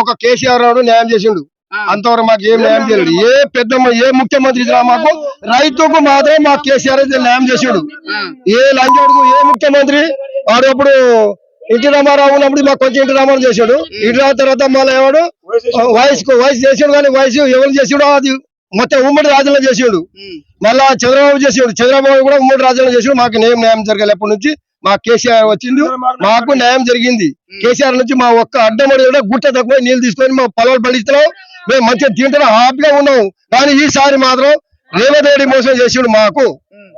ఒక కేసీఆర్ రావు న్యాయం చేసిండు. అంతవరకు మాకు ఏం న్యాయం చేయలేదు. ఏ ముఖ్యమంత్రి మాకు రైతుకు మాత్రం మాకు కేసీఆర్ అయితే న్యాయం చేసిండు. ఏ లంచోడుకు ఏ ముఖ్యమంత్రి వాడు అప్పుడు ఇంటి రామారావు ఉన్నప్పుడు మాకు కొంచెం ఇంటి రామారావు చేశాడు. ఇంటి రావు తర్వాత మళ్ళీ ఎవడు వయసు చేసాడు, కానీ వయసు ఎవరు చేసాడు అది మొత్తం ఉమ్మడి రాజ్యంలో చేసాడు. మళ్ళా చంద్రబాబు చేసాడు, చంద్రబాబు కూడా ఉమ్మడి రాజ్యంలో చేసాడు. మాకు న్యాయం జరగాలి. ఎప్పటి నుంచి మా కేసీఆర్ వచ్చింది, మాకు న్యాయం జరిగింది. కేసీఆర్ నుంచి మా ఒక్క అడ్డమడి కూడా గుట్ట తక్కువ నీళ్ళు తీసుకొని మా పొలాలు పండిస్తున్నాం, మేము మంచిగా తింటున్నాం, హ్యాపీగా ఉన్నాం. కానీ ఈసారి మాత్రం రేవంత్ రెడ్డి మోసం చేసాడు. మాకు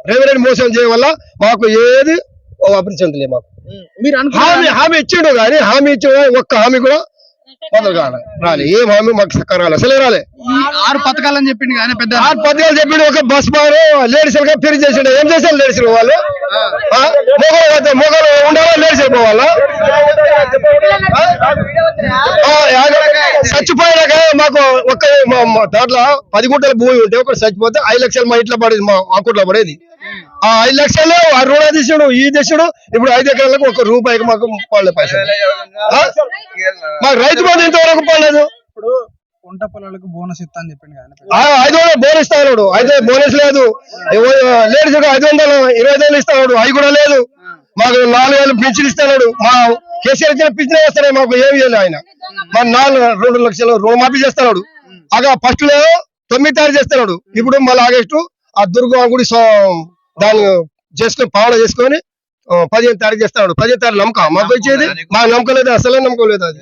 రేవంత్ రెడ్డి మోసం చేయడం వల్ల మాకు ఏది అభివృద్ధి చెందలేదు. మాకు హామీ ఇచ్చిండు, కానీ హామీ ఇచ్చిన ఒక్క హామీ కూడా రాలే. ఏం హామీ మాకు చక్కగా రాలే, అసలే రాలే. 6 పథకాలని చెప్పిండు కానీ పెద్ద 6 పథకాలు చెప్పిండు. ఒక బస్ బారు లేడీస్ ఫిరి చేసిండు. ఏం చేశారు లేడీస్ వాళ్ళు? మొగలు ఉండాలా లేడీస్ అయిపోవాలా? చచ్చిపోయినాక మాకు ఒక్క దాంట్లో 10 గుంటల భూమి ఉంటే ఒకటి చచ్చిపోతే 5 లక్షలు మా ఇంట్లో పడేది, మా అకౌంట్లో పడేది. ఆ 5 లక్షలు ఆ రుణ తీసాడు, ఈ తీసాడు. ఇప్పుడు 5 ఎకరాలకు 1 రూపాయికి మాకు పడలేదు పైసలు. మాకు రైతు బంధు ఇంతవరకు పడలేదు. ఇప్పుడు పంట పొలాలకు బోనస్ ఇస్తా అని చెప్పిండు కానీ 500 బోనస్ ఇస్తాడు. అయితే బోనస్ లేదు. లేడీస్ 520 ఇస్తాడు, అవి కూడా లేదు. మాకు 4000 పింఛన్ ఇస్తాడు. మా కేసీఆర్ ఇచ్చిన పింఛన్ వేస్తాడు, మాకు ఏమి చేయలేదు ఆయన. మా 2 లక్షలు రుణమాఫీ చేస్తున్నాడు. అగా ఫస్ట్ లో 9 తారీఖు చేస్తున్నాడు. ఇప్పుడు మళ్ళీ ఆగస్టు ఆ దుర్గా గుడి దాన్ని చేసుకొని పావన చేసుకొని 15 తారీఖు చేస్తున్నాడు. 15 తారీఖు నమ్మకం మాకు వచ్చేది, మాకు నమ్మకం లేదు, అసలే నమ్మకం లేదు. అది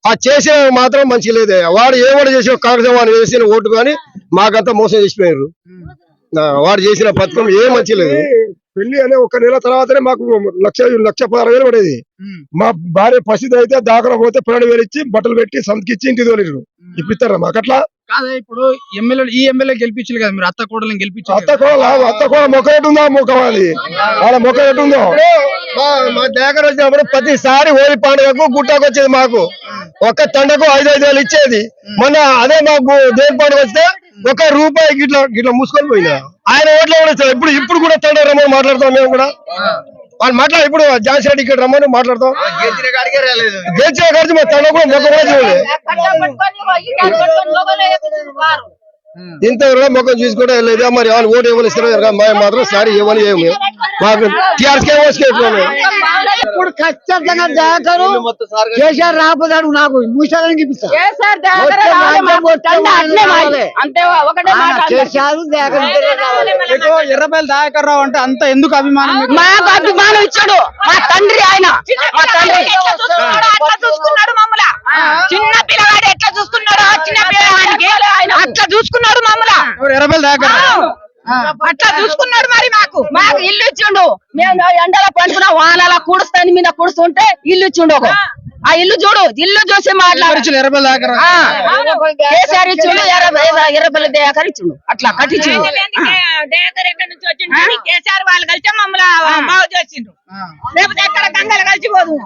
ఆ చేసిన మాత్రం మంచిగా లేదే. వాడు ఏవాడు చేసిన కాంగ్రెస్ వాడు వేసిన ఓటు కానీ మాకంతా మోసం చేసిపోయారు. వాడు చేసిన పథకం ఏం మంచి లేదు. పెళ్లి అనే 1 నెల తర్వాతనే మాకు 1,16,000 పడేది. మా భార్య పరిస్థితి అయితే దాకా పోతే 12,000 ఇచ్చి బట్టలు పెట్టి సంతకిచ్చి ఇంటికి తోలేరు. ఇప్పిస్తారా మాకు అట్లా? కాదే, ఇప్పుడు ఎమ్మెల్యే గెలిపించారు కదా మీరు, అత్త కోడలను గెలిపించారు. అత్త కోడ మొక్కలు ఉందా? మొక్కం అది వాళ్ళ మొక్క ఎట్టుందో. మా దగ్గర వచ్చినప్పుడు ప్రతిసారి హోలీ పండుగకు గుట్టకు వచ్చేది. మాకు ఒక్క తండకు 5,000 ఇచ్చేది. మొన్న అదే మాకు దేని పండుగ వస్తే 1 రూపాయి గిట్లా మూసుకొని పోయినా. ఆయన ఓట్లో కూడా ఇస్తారు. ఇప్పుడు కూడా తండ రమ్మని మాట్లాడతాం మేము కూడా. వాళ్ళు మాట్లాడు, ఇప్పుడు ఝాన్సీ రెడ్డి ఇక్కడ రమ్మని మాట్లాడతాం. గెలిచిన కాడికి మా తండ కూడా మొక్క కూడా చూడలేదు. ఇంతవరకు మొక్కం చూసుకుంటే వెళ్ళలేదు. మరి వాళ్ళు ఓటు ఇవ్వని ఇస్తారు మాత్రం సారీ ఇవ్వని ఏమి మాకు ఇప్పుడు ఖచ్చితంగా దాకరు కేసీఆర్ రాకపోతాడు. నాకు మూసాలని ఎర్రబెల్లి దయాకర్ రావు అంటే అంత ఎందుకు అభిమానం? మాకు అభిమానం ఇచ్చాడు మా తండ్రి. ఆయన మా తండ్రి అట్లా చూసుకున్నాడు మమ్మల్ని. చిన్న పిల్లవాడు ఎట్లా చూసుకున్నాడు, చిన్న పిల్లవాడికి అట్లా చూసుకున్నాడు మమ్మల్ని. ఎర్రబెల్లి దయాకర్ రావు అట్లా చూసుకున్నాడు. మరి మాకు ఇల్లు ఇచ్చిండు. మేము ఎండలో పండుకున్న వానలా కూడుస్తాని మీద కూడుస్తుంటే ఇల్లు ఇచ్చిండు. ఆ ఇల్లు చూడు, ఇల్లు చూసి మాట్లాడు. ఎర్రబెల్లి దయాకర్ కేసీఆర్ ఇచ్చిండు, ఎర్రబెల్లి దయాకర్ ఇచ్చిండు. అట్లా కట్టించిండు. దయాకర్ ఎక్కడి నుంచి వచ్చిండు? కేసీఆర్ వాళ్ళు కలిసి మమ్మల్ని బాగు చేసిండ్రు. లేకపోతే ఎక్కడ గంగలు కలిసిపోదు.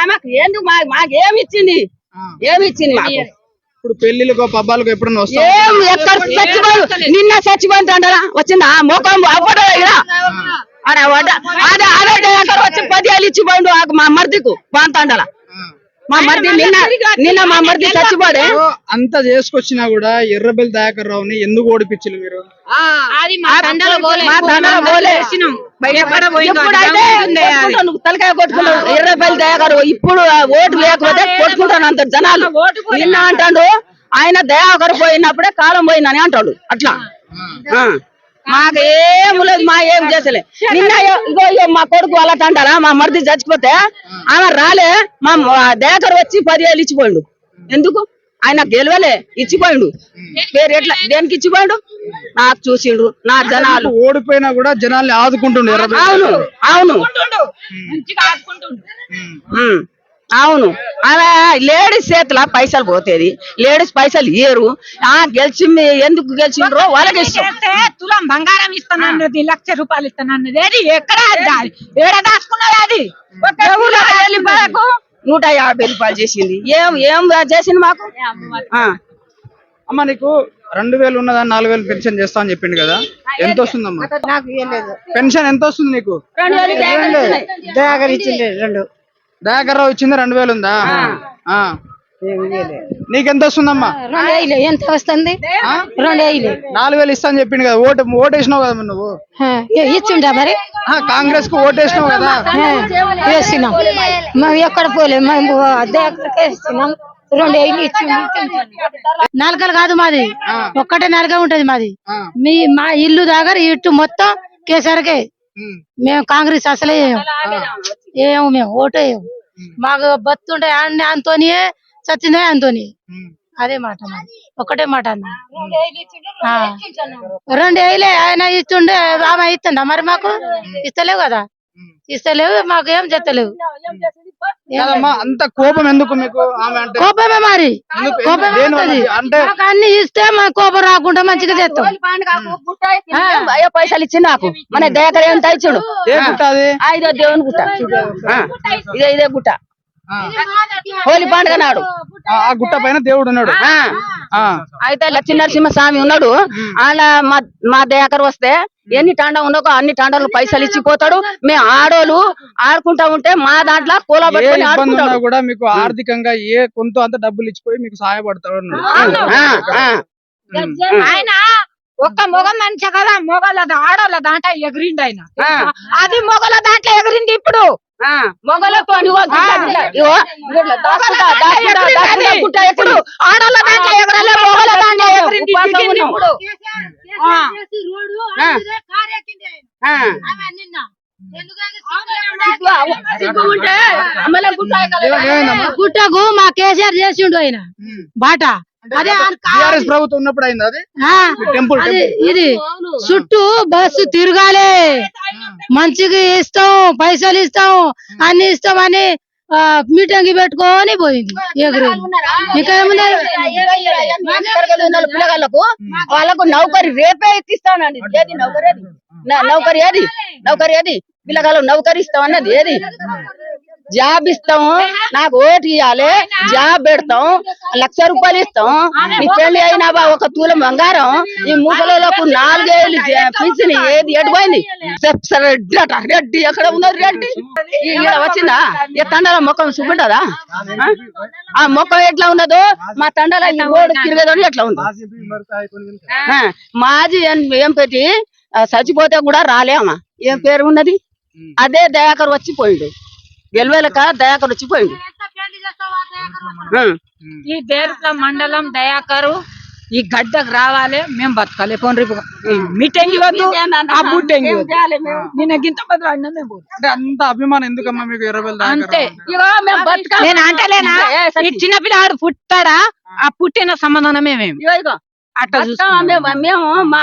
ఆమెకు ఎందుకు మాకు ఏమి ఇచ్చింది? మాకు ఇప్పుడు పెళ్లిలకు పబ్బాలకు ఎప్పుడన్నా నిన్న చచ్చిపోయిందా వచ్చిందా? మోకం అవ్వడం వచ్చి 10,000 ఇచ్చిపోయిండు మా మర్దికు బాంతాండల. మా మర్ది నిన్న మా మర్ది చచ్చిపోడే. అంత చేసుకొచ్చినా కూడా ఎర్రబెల్లి దయాకర్ రావుని ఎందుకు ఓడిపించారు మీరు? తలకాయ కొట్టుకున్నాడు ఎర్రబెల్లి దయాకర్. ఇప్పుడు ఓటు లేకపోతే కొట్టుకుంటాను అంత జనాలు. నిన్న అంటాడు ఆయన దయాకర్ పోయినప్పుడే కాలం పోయిందని అంటాడు. అట్లా మాకేం లేదు, మా ఏం చేసలే. నిన్న ఇగో మా కొడుకు అలా అంటారా? మా మరిది చచ్చిపోతే ఆమె రాలే, మా దయాకర్ వచ్చి 10,000 ఇచ్చిపోయిండు. ఎందుకు? ఆయన గెలవలే, ఇచ్చిపోయిండు. పేరు ఎట్లా దేనికి ఇచ్చిపోయిండు? నాకు చూసిండ్రు నా జనాలు. ఓడిపోయినా కూడా జనాల్ని ఆదుకుంటుండు. అవును అవును అవును. ఆమె లేడీస్ చేతిలో పైసలు పోతేది, లేడీస్ పైసలు ఇయ్యరు. గెలిచి ఎందుకు గెలిచిండ్రో వాళ్ళకి ఇష్టం. తులం బంగారం ఇస్తానన్నది, 1,00,000 రూపాయలు ఇస్తానన్నది ఎక్కడ ఏడ దాచుకున్నది? అది 150 రూపాయలు చేసింది. ఏం చేసింది మాకు? అమ్మ నీకు 2,000 ఉన్నదాన్ని 4,000 పెన్షన్ చేస్తా అని చెప్పిండు కదా, ఎంత వస్తుందమ్మా పెన్షన్? ఎంత వస్తుంది నీకు? దయాకర్ ఇచ్చింది 2. దయాకర్ రావు ఇచ్చింది 2000 ఉందా? ఆ. నీకెంత వస్తుందమ్మా? 2,000 ఎంత వస్తుంది? 2,000 4,000 ఇస్తా అని చెప్పిండు కదా. ఓటు వేసినావు కదా మరి నువ్వు. ఇచ్చిండా మరి? కాంగ్రెస్ కు ఓటు వేసినావు కదా. వేసినాం. మేము ఎక్కడ పోలే, మేము దగ్గరకే ఇచ్చినాం. 2,000 ఇచ్చిండు. నలకలు కాదు మాది, ఒక్కటే నలక ఉంటది మాది. మా ఇల్లు దగ్గర ఇటు మొత్తం కేసీఆర్కే. మేము కాంగ్రెస్ అసలే ఏమో, మేము ఓటు వేయము. మాకు బతుంటే అంతోనియే, చచ్చిందే అంతోని. అదే మాట మాది, ఒకటే మాట అన్న. 2,000 ఆయన ఇస్తుండే, ఆమె ఇస్తుందా మరి? మాకు ఇస్తలేవు కదా, ఇస్తలేవు, మాకు ఏం చెత్తలేవు. కాదమ్మా, అంత కోపం ఎందుకు మీకు ఆమె అంటే? కోపమే మరి, కోపమే ఉంటది. అంటే మాకు అన్ని ఇస్తే మాకు కోపం రాకుండా మంచిగా చేస్తాం. అయ్యో పైసలు ఇచ్చి నాకు మన దయాకర్ ఎంత ఇచ్చుడు? ఏ గుట్ట అది? ఇదో దేవుని గుట్ట, ఇదే గుట్ట. హోలీ పండుగ నాడు ఆ గుట్ట పైన దేవుడు ఉన్నాడు. అయితే లక్ష్మీనరసింహ స్వామి ఉన్నాడు. అలా మా దయాకర్ వస్తే ఎన్ని టాండా ఉండకో అన్ని టాండాలు పైసలు ఇచ్చిపోతాడు. మేము ఆడోళ్ళు ఆడుకుంటా ఉంటే మా దాంట్లో కూల ఏ ఇబ్బంది ఉన్నా కూడా మీకు ఆర్థికంగా కొంత అంత డబ్బులు ఇచ్చిపోయి మీకు సహాయపడతాడు అన్నాడు. ఆయన ఒక్క మొగ మనిషి కదా, మొగల ఆడోళ్ళ దాంట్లో ఎగిరిండు ఆయన. అది మొగల దాంట్లో ఎగిరింది. ఇప్పుడు మొగలతో ఆడోళ్ళ దాంట్లో ఎగరలే, మొగల దాంట్లో ఎగిరింది. ఇప్పుడు గుట్టకు మా కేసీఆర్ చేసిండు ఆయన బాట. అదే టిఆర్ఎస్ ప్రభుత్వం ఉన్నప్పుడు అయింది అది. టెంపుల్ ఇది చుట్టూ బస్సు తిరగాలి, మంచిగా ఇస్తాం, పైసలు ఇస్తాం, అన్ని ఇస్తాం అని మీటింగ్ పెట్టుకొని పోయింది. ఎగురు పిల్లగాళ్ళకు వాళ్ళకు నౌకరి రేపే ఎక్కిస్తానండి. ఏది నౌకరి? అది నౌకరి, ఏది నౌకరి? అది పిల్లగాళ్ళు నౌకరి ఇస్తాం అన్నది ఏది? జాబ్ ఇస్తాము, నాకు ఓటు ఇవ్వాలి, జాబ్ పెడతాం, 1,00,000 రూపాయలు ఇస్తాం. నీ పెళ్లి అయినా ఒక తులం బంగారం. ఈ ముసలోళ్ళకు 4 ఏళ్ళు పింఛన్ ఏది ఎటుపోయింది? రెడ్డి అట, రెడ్డి ఎక్కడ ఉన్నది? రెడ్డి ఈడ వచ్చిందా? ఏ తండాల ముఖం చూపుంటదా? ఆ ముఖం ఎట్లా ఉన్నదో మా తండాల ఈ రోడ్డు తిరిగేదని ఎట్లా ఉంది? మాజీ ఏం పెట్టి చచ్చిపోతే కూడా రాలేమా? ఏం పేరు ఉన్నది? అదే దయాకర్ వచ్చిపోయిండు. గెలవలేక దయాకర్ వచ్చిపోయిండు. ఈ దేర్ల మండలం దయాకరు ఈ గడ్డకు రావాలి, మేము బతకాలి. పోన్ రేపు మీటింగ్ వద్దు, ఆ బుడ్డెంగి నిన్న గింత బదులు మేము అంటే అంత అభిమానం ఎందుకమ్మా మీకు 20,000 దాకా? అంతే. నేను అంటలేనా, ఈ చిన్న పిల్లాడు పుట్టాడా, ఆ పుట్టిన సంబంధం మేమేమి అట్లా మేము మా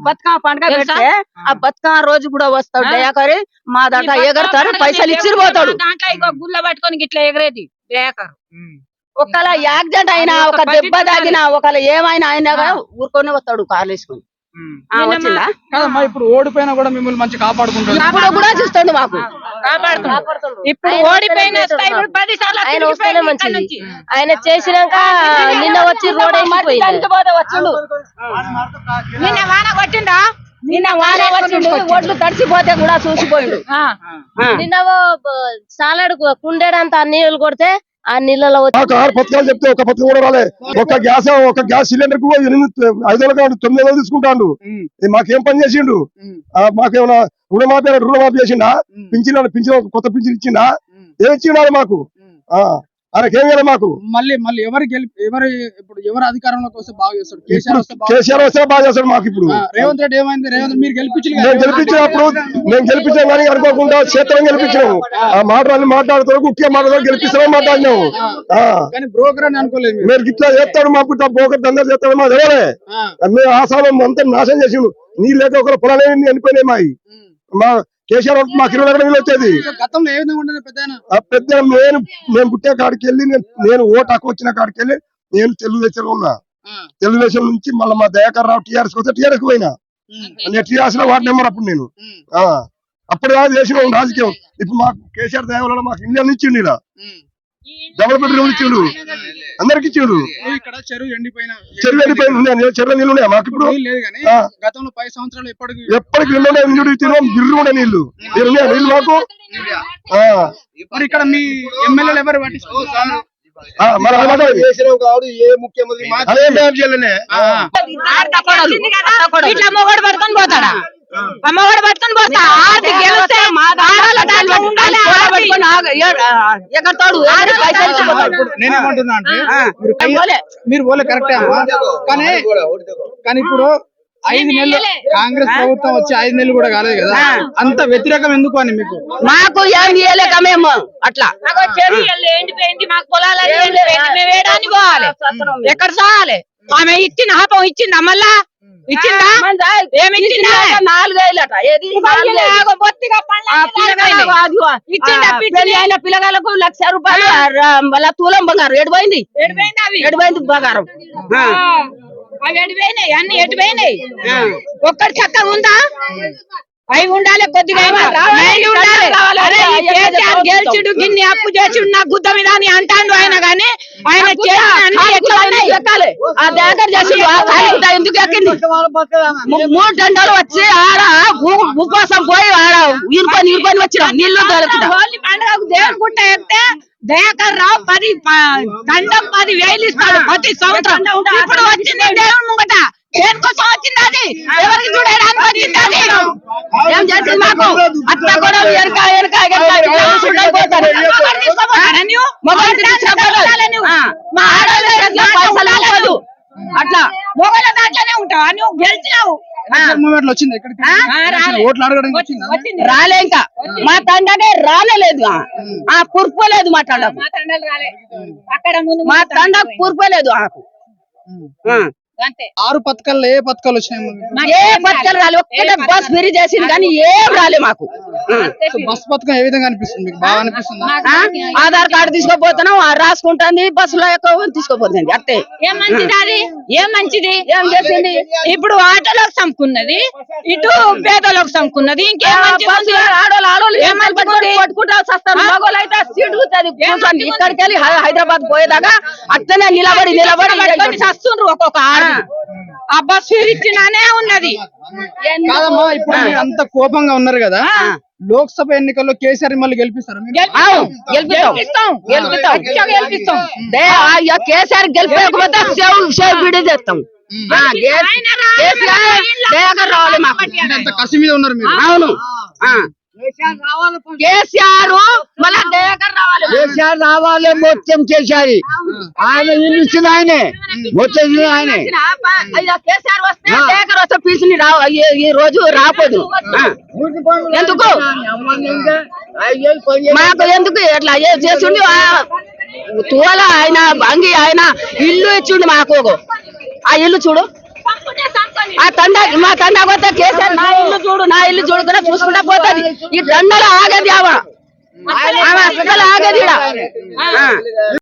బతుకమ్మ పండుగ పెడితే ఆ బతుకమ్మ రోజు కూడా వస్తాడు దయాకరి. మా దాంట్లో ఎగరతాడు, పైసలు ఇచ్చి పోతాడు. దాంట్లో ఇగో గుళ్ళ పట్టుకొని ఇట్లా ఎగరేది దయాకరు. ఒకవేళ యాక్సిడెంట్ అయినా, ఒక దెబ్బ తాగినా, ఒకవేళ ఏమైనా అయినా ఊరుకొని వస్తాడు కార్లు వేసుకొని. వచ్చిందా? కాదమ్మా, ఇప్పుడు ఓడిపోయినా కూడా మిమ్మల్ని మంచి కాపాడుకుంటాడు. ఇప్పుడు కూడా చూస్తాడు, మాకు ఇప్పుడు ఓడిపోయిన 10 సార్లు ఆయన వస్తేనే మంచిది. ఆయన చేసినాక నిన్న వచ్చి రోడ్ వచ్చిండు. నిన్న వాన కొట్టిందా? నిన్న వాన వచ్చిండు, ఒడ్లు తడిచిపోతే కూడా చూసిపోయిండు. నిన్న సాలడు కుండేడంత నీళ్ళు కొడితే ఆ నీళ్ళలో మాకు 6 పథకాలు చెప్తే ఒక పథకం కూడా రాలే. ఒక గ్యాస్ సిలిండర్ కు 500 900 తీసుకుంటాడు. మాకేం పని చేసిండు? మాకేమన్నా రుణమాఫీ చేసిండా? పింఛన్ కొత్త పింఛన్ ఇచ్చిండా? ఏమి ఇచ్చిండాలి మాకు? ఆయనకేం చేయాలి మాకు? మళ్ళీ ఎవరు అధికారంలోకి వస్తే బాగా చేస్తాడు? కేసీఆర్ వస్తే బాగా చేస్తాడు మాకు. ఇప్పుడు రేవంత్ రెడ్డి ఏమైంది? రేవంత్ మీరు గెలిపించినప్పుడు మేము గెలిపించాం కానీ అనుకోకుండా క్షేత్రం గెలిపించాము. ఆ మాటలు మాట్లాడుతూ ఉట్టిగా మాట్లాడుతూ గెలిపిస్తామని మాట్లాడినాము. కానీ బ్రోకర్ అని అనుకోలేదు మీరు ఇట్లా చేస్తాడు, మాకు బ్రోకర్ దందా చేస్తాడు మాకు తెలియలే. మేము ఆసామం అంతా నాశనం చేసిండు. నీళ్ళు లేక ఒక పొలాలు అనిపోయినాయి మాయి. మా కేసీఆర్ మాకు 20 ఎకరాలు వచ్చేది. గతంలో ఏ విధంగా ఉండదు పెద్ద నేను పుట్టే కాడికి వెళ్ళి, నేను ఓటు హక్కు వచ్చిన కాడికి వెళ్ళి నేను తెలుగుదేశంలో ఉన్నా. తెలుగుదేశం నుంచి మళ్ళీ మా దయాకర్ రావు టీఆర్ఎస్ వస్తే టీఆర్ఎస్ పోయినా. నేను టీఆర్ఎస్ లో వార్డు నెంబర్ అప్పుడు నేను. అప్పుడు చేసిన రాజకీయం. ఇప్పుడు మాకు కేసీఆర్ దయ వల్ల మాకు ఇండియా నుంచి ఇలా డబుల్ బెడ్రూమ్ ఇచ్చిండు, అందరికి ఇచ్చిండు. ఇక్కడ చెరువు ఎండిపోయిన చెరువు నీళ్ళు ఉన్నాయా మాకు ఇప్పుడు? లేదు కానీ గతంలో 10 సంవత్సరాలు ఎప్పటికి నీళ్ళు తిరుగు గిర్రు కూడా నీళ్లు నీళ్ళు మాకు. మరి ఇక్కడ మీ ఎమ్మెల్యేలు ఎవరు పట్టించుకోరు? ఇట్లా మొగడు పట్టుకొని పోతాడా? మొగడు పట్టుకొని పోతా గెలిస్తే నేనేమంటున్నా అంటే మీరు పోలే కరెక్టే అమ్మా, కానీ ఇప్పుడు 5 నెలలు కాంగ్రెస్ ప్రభుత్వం వచ్చి 5 నెలలు కూడా కాలేదు కదా, అంత వ్యతిరేకం ఎందుకు అని మీకు? మాకు ఏం చేయలేక మేము అట్లా ఎండిపోయింది, మాకు పొలాలు మేము వేయడానికి పోవాలి, ఎక్కడ సాగాలి? ఆమె ఇచ్చిన హాపం ఇచ్చిందా? మళ్ళా ఇచ్చిందా? ఏమి ఇచ్చిందా? 4 వేలట. ఏది అయిన పిల్లగాళ్ళకు 1,00,000 రూపాయలు మళ్ళా తులం బంగారం ఏడిపోయింది బంగారం. అవి ఎడిపోయినాయి, అన్ని ఎడిపోయినాయి. ఒక్కటి చక్కగా ఉందా? అవి ఉండాలి, కొద్దిగా గెలిచిడు గిన్ని అప్పు చేసిడు నా గుద్ద మీద అని అంటాడు ఆయన, గాని ఆయన ఎందుకు ఎక్కింది? 3 గంటలు వచ్చి ఆడ ఉపవాసం పోయి ఆడ ఈరుకొని వచ్చినాం నీళ్లు పండుగకు దేవుని గుట్ట ఎక్కితే దయాకర్ రావు 10,000 ఇస్తాడు ప్రతి సంవత్సరం. ఇప్పుడు వచ్చింది దేవుని ముంగట, దేనికోసం వచ్చింది? అది ఎవరికి చూడడానికి వచ్చింది? అది ఏం చేసింది మాకు? అత్త కూడా మా ఆడవాళ్ళు అట్లా మొగల దాంట్లోనే ఉంటావా? నువ్వు గెలిచినావు, వచ్చింది ఓట్లు అడగడానికి వచ్చిందా? రాలే, ఇంకా మా తండ్రి రాలేదు, కూర్పోలేదు మా తండ, అక్కడ ముందు మా తండ కూర్పోలేదు. 6 పథకాల్లో ఏ పథకాలు వచ్చినాయి? ఏ పథకాలు రాలే, ఒక్కటే బస్ ఫ్రీ చేసింది కానీ ఏం రాలే మాకు. బస్ పథకం ఏ విధంగా అనిపిస్తుంది మీకు? బాగా అనిపిస్తుందా? ఆధార్ కార్డు తీసుకోపోతున్నాం, రాసుకుంటుంది, బస్సులో ఎక్కువ తీసుకోపోతుంది అంతే. ఏం మంచిది? అది ఏం మంచిది? ఏం చేసింది? ఇప్పుడు ఆటోలోకి చంపుకున్నది, ఇటు పేదలోకి చంపుకున్నది. ఇంకేం ఆడోళ్ళు ఏమని పట్టుకుంటా వస్తారు, మగోళ్ళు అయితే సిడుగుతుంది. ఇక్కడికి వెళ్ళి హైదరాబాద్ పోయేదాకా అట్లనే నిలబడి చస్తుండ్రు ఒక్కొక్క ఆడ. ఆ బస్ ఇచ్చినానే ఉన్నది. కాదమ్మా, ఇప్పుడు మీరు అంత కోపంగా ఉన్నారు కదా, లోక్సభ ఎన్నికల్లో కేసీఆర్ మళ్ళీ గెలిపిస్తారా? గెలిపిస్తాం. కేసీఆర్ గెలిపకపోతే బిడి చేస్తాం. రావాలి మాకు. కసి మీద ఉన్నారు మీరు. అవును, కేసీఆర్ మళ్ళా దయాకర్ రావాలి. కేసీఆర్ రావాలి, మొత్తం చేశారు ఆయన, ఇల్లు ఇచ్చిన ఆయనే, మొత్తం ఆయనే. కేసీఆర్ వస్తే దయాకర్ వస్తే పీసుని ఈ రోజు రాపోదు. ఎందుకు మాకు? ఎందుకు ఎట్లా చేస్తుండి? తోల ఆయన అంగి ఆయన ఇల్లు ఇచ్చిండు మాకు, ఆ ఇల్లు చూడు. మా తండ పోతే కేసీఆర్ నా ఇల్లు చూడు కూడా చూసుకుంటా పోతుంది. ఈ దండలో ఆగేది ఆమె అసలు ఆగేది.